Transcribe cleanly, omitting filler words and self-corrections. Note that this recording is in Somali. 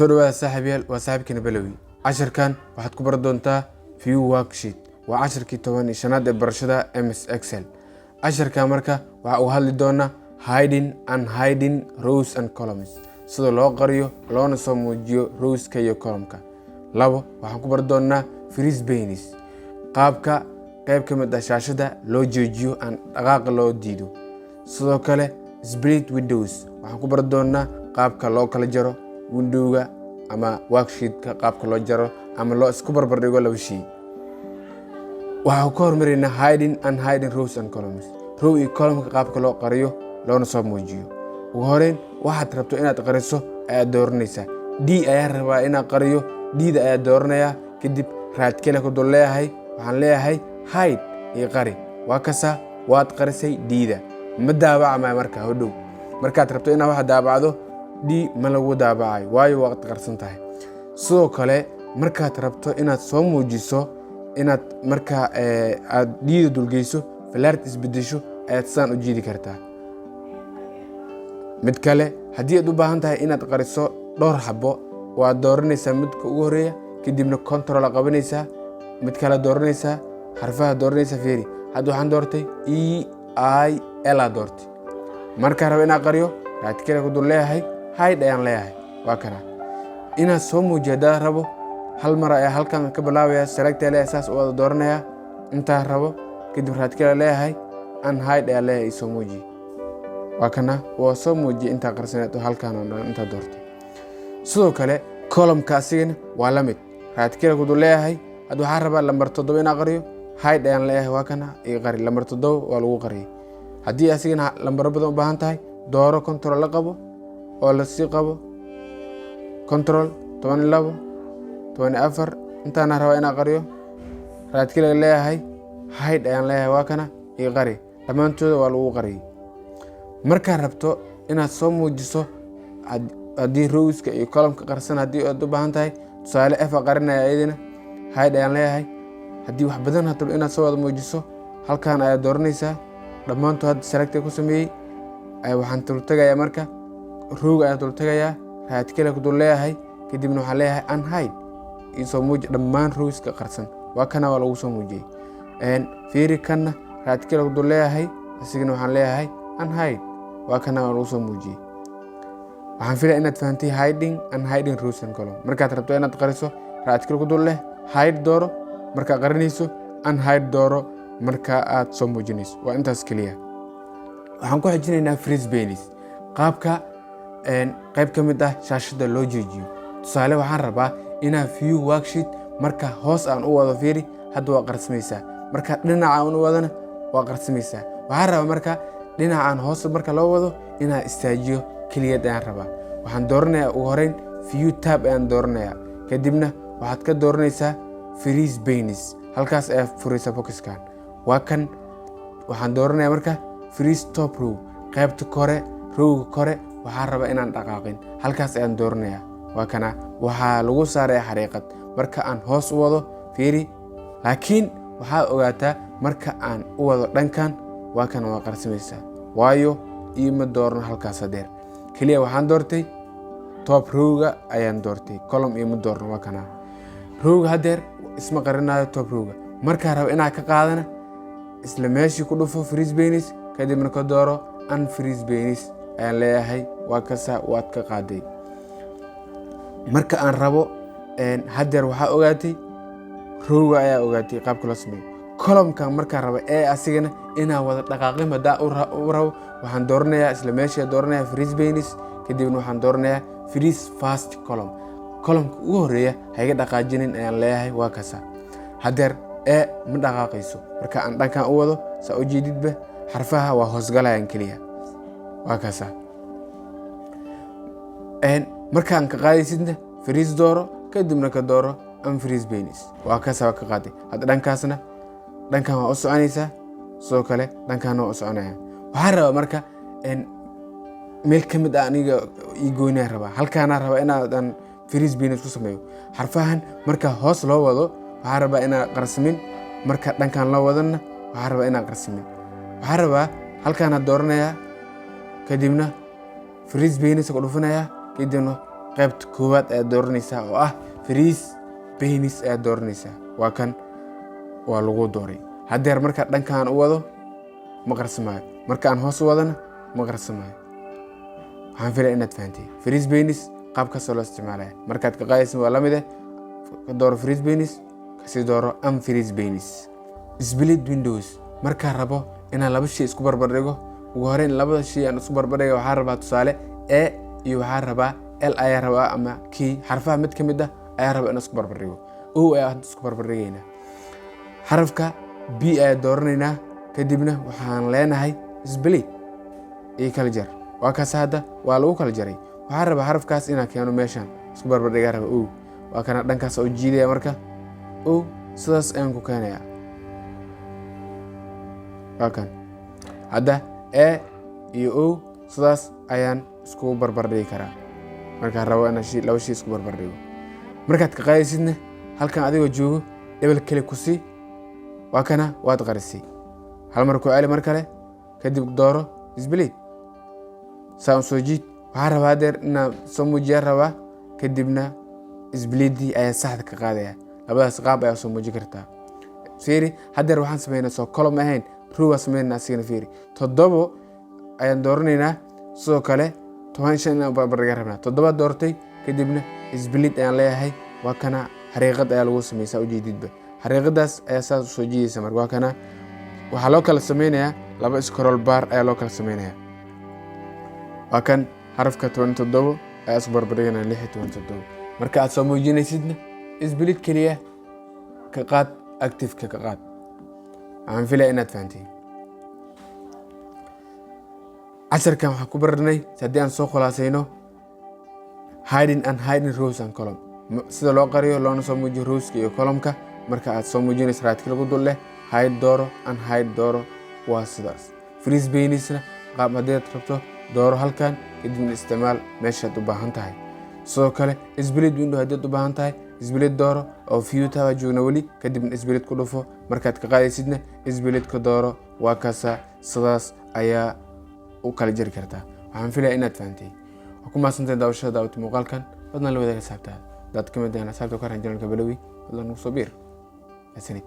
سوري صاحبي وصاحبك نبلوي 10 كان waxaad ku baran doontaa view worksheet waa 10kii 15aad ee barashada MS Excel 10ka marka waxa uu hadli doonaa hiding rows and columns sida loo qariyo loona soo muujiyo rowska iyo columnka labo waxaan ku baran doonaa freeze panes qaabka qayb ka mid ah shaashada loo joojiyo aan dhaqaaq loo diido sidoo kale split windows waxaan ku baran doonaa qaabka loo kala jaro windowga ama worksheet ka qaabka loo jaro ama loo isku barbar dhigo laba shay waxa ku hormarina hiding rows and columns row iyo column qaabka loo qariyo loona soo muujiyo ugu horeen waxaad rabto inaad qariso ayaa dooranaysaa d ayaa rabaa inaad qariyo d da ayaa dooranaya kadib raad kale ku dul leeyahay waxaan leeyahay hide iyo qari waa kasa waad qarisay d da ma daabacma marka hodhow markaad rabto inaad wax daabacdo d ma lagu daabacay waayo waqti qarsan tahay sidoo kale markaad rabto inaad soo muujiso inaad marka aad d da dulgeyso falaart isbedesho ayaad saan u jiidi kartaa mid kale haddii aad u baahan tahay inaad qariso dhowr xabo waad dooranaysaa midka ugu horeeya kadibna control qabanaysaa mid kale dooranaysaa xarfaha dooranaysaa fiiri hadda waxaan doortay EIL doortay marka rabo inaad qariyo raad kale ku dul leeyahay hide ayaan leeyahay waa kana inaad soo muujiyo rabo hal mar ayaa halkan ka bilaabaya select leeyahay saas oo wada dooranaya inta rabo kadib raad kale leeyahay an hide ayaa leeyahay soo muujiyo waa kana waa soo muujiyo inta qarsaneed oo halkan oo inta doortay sidoo kale column-ka asigana waa la mid raad kale ku dul leeyahay hadda waxaan rabaa lambar 7 inaan qariyo hide ayaan leeyahay waa kana ii qari lambar 7 waa lagu qariyay haddii asigana lambar badan u baahan tahay dooro control la qabo oo la sii qabo control 12 24 intaan rabaa inaan qariyo raad kale leeyahay hide ayaan leeyahay waa kana ii qari dhamaantooda waa lagu qariyay marka rabto inaad soo muujiso haddii rowska iyo columnka qarsan haddii aad u baahan tahay tusaale f qarinaya ayadina hide ayaan leeyahay haddii wax badan aad rabto inaad soo wada muujiso halkan ayaad dooranaysaa dhamaantood hadda select ku sameeyay waxaan dul tagayaa marka rowga ayaan dul tagayaa raad kale ku dul leeyahay kadibna waxaan leeyahay unhide isoo muuji dhammaan rowska qarsan waa kana waa lagu soo muujiyay fiiri kana raad kale ku dul leeyahay asigana waxaan leeyahay unhide waa kana waa lagu soo muujiyay waxaan filaa inaad fahantay hiding rows and columns markaad rabto inaad qariso raad kale ku dul leh hide dooro marka qarinayso unhide dooro marka aad soo muujinayso waa intaas kaliya waxaan ku xijinaynaa freeze panes qaabka qayb ka mid ah shaashada loo joojiyo tusaale waxaan rabaa inaan view worksheet marka hoos aan u wado fiiri hadda waa qarsamaysaa marka dhinaca aan u wadana waa qarsamaysaa waxaan rabaa marka dhinaca aan hoos marka loo wado inaan istaajiyo kaliya ayaan rabaa waxaan dooranayaa ugu horeyn view tab ayaan dooranayaa kadibna waxaad ka dooranaysaa freeze panes halkaas ayaa furaysaa boxkan waa kan waxaan dooranayaa marka freeze top row qaybta kore rowga kore waxaan rabaa inaan dhaqaaqin halkaas ayaan dooranayaa waa kana waxaa lagu saarayaa xariiqad marka aan hoos u wado fiiri laakiin waxaa ogaataa marka aan u wado dhankan waa kana waa qarsamaysaa waayo iima doorno halkaas hadeer kaliya waxaan doortay top rowga ayaan doortay column iima doorno waa kana rowga hadeer isma qarinayo top rowga markaa rabo inaad ka qaadana isla meeshii ku dhufo freeze panes kadibna ka dooro unfreeze panes ayaan leeyahay waa kasa waad ka qaaday marka aan rabo hadeer waxaa ogaatay rowga ayaa ogaatay qaabka loo sameeyo column-kan markaan rabo ee asigana inaan wada dhaqaaqin hadaa u rabo waxaan dooranayaa isla meeshii dooranayaa freeze panes kadibna waxaan dooranayaa freeze fast column-ka ugu horeeya hayga dhaqaajinin ayaan leeyahay waa kasa hadeer ma dhaqaaqayso marka aan dhankan u wado saa u jeedidba xarfaha waa hoosgalayaan kaliya waa kasa markaan ka qaadaysidna freeze dooro kadibna ka dooro unfreeze panes waa kasa waa ka qaaday hadda dhankaasna dhankan waa u soconaysaa sidoo kale dhankan waa u soconaya waxaan rabaa marka meel ka mid ah aniga ii goynaa rabaa halkaana rabaa inaadan freeze panes ku sameeyo xarfahan marka hoos loo wado waxaan rabaa inaan qarsamin marka dhankan loo wadana waxaan rabaa inaan qarsamin waxaan rabaa halkaana dooranayaa kadibna freeze panes ku dhufanayaa kadibna qaybta koowaad ayaa dooranaysaa oo ah freeze beans ayaa dooranaysaa. waa kan waa lagu dooray. haddeer marka dhankaan u wado ma qarsamaayo, markaan hoos u wadana ma qarsamaayo. waxaan filaya inaad fahantay freeze beans qaabkaasoo loo isticmaalaya. markaad ka qaadaysa waa la mid ah, ka dooro freeze beans, kasii dooro unfreeze beans. split windows markaan rabo inaan laba shay isku barbar dhigo, ugu horeyn labada shay aan isku barbar dhigo waxaan rabaa tusaale a iyo waxaan rabaa l ayaa rabaa ama key xarfaha mid ka mid ah ayaa rabaa inaan isku barbar dhigo. o ayaa isku barbar dhigaynaa. xarafka b ayaa dooranaynaa, kadibna waxaan leenahay split iyo kala jar. waa kaas hadda waa lagu kala jaray. waxaan rabaa xarafkaas inaan keeno meeshaan isku barbar dhigaa raba o. waa kana dhankaas oo jiidaya marka o sidaas ayaan ku keenayaa. waa kan hadda a iyo o sidaas ayaan isku barbar dhigi karaa markaan rabo inaan laba shay isku barbar dhigo. markaad ka qaadaysidna halkan adigoo joogo double click ku sii. waa kana waad qarisay. hal mar ku celi mar kale, kadib dooro split. saan soo jiid. waxaan rabaa haddeer inaan soo muujiyaan rabaa, kadibna splitdii ayaa saxda ka qaadaya. labadaas qaab ayaa soo muujin kartaa. fiiri haddeer waxaan sameynaa soo column ahayn, row waan sameynaa asigana. fiiri 7 ayaan dooranaynaa, sidoo kale 15 inaan barbar dhiga rabnaa. 7 doortay, kadibna split ayaan leeyahay. waa kana xariiqad ayaa lagu sameeyay ujeedidba. xariiqadaas ayaa saas u soo jiidaysa. marka waa kana waxaa loo kala sameynayaa laba scroll bar ayaa loo kala sameynayaa. waa kan xarafka 27 ayaa isku barbar dhiganaa 27. marka aad soo muujinaysidna split keliya ka qaad, active-ka ka qaad. waxaan filaya inaad fahantay. casharkan waxaan ku baranay haddii aan soo khulaasayno hiding and hiding rows and column, sida loo qariyo loona soo muujiyo rowska iyo column-ka. marka aad soo muujinayso raadkii lagu dul leh hide dooro and hide dooro. waa sidaas. freeze beansna qaab haddii aad rabto dooro halkan, kadibna isticmaal meeshaad u baahan tahay. sidoo kale split window haddii aad u baahan tahay split dooro oo view tab joogna weli, kadibna split ku dhufo. markaad ka qaadaysidna split ka dooro. waa kaasa sidaas ayaa u kala jari kartaa. waxaan filaya inaad fahantay. waa ku mahadsantahay daawashada daawata muuqaalkan. fadlan la wadaaga asxaabtaada. dad ka mid ah asxaabta ku xiran channelka Balawi, fadlan nagu soo biir. asani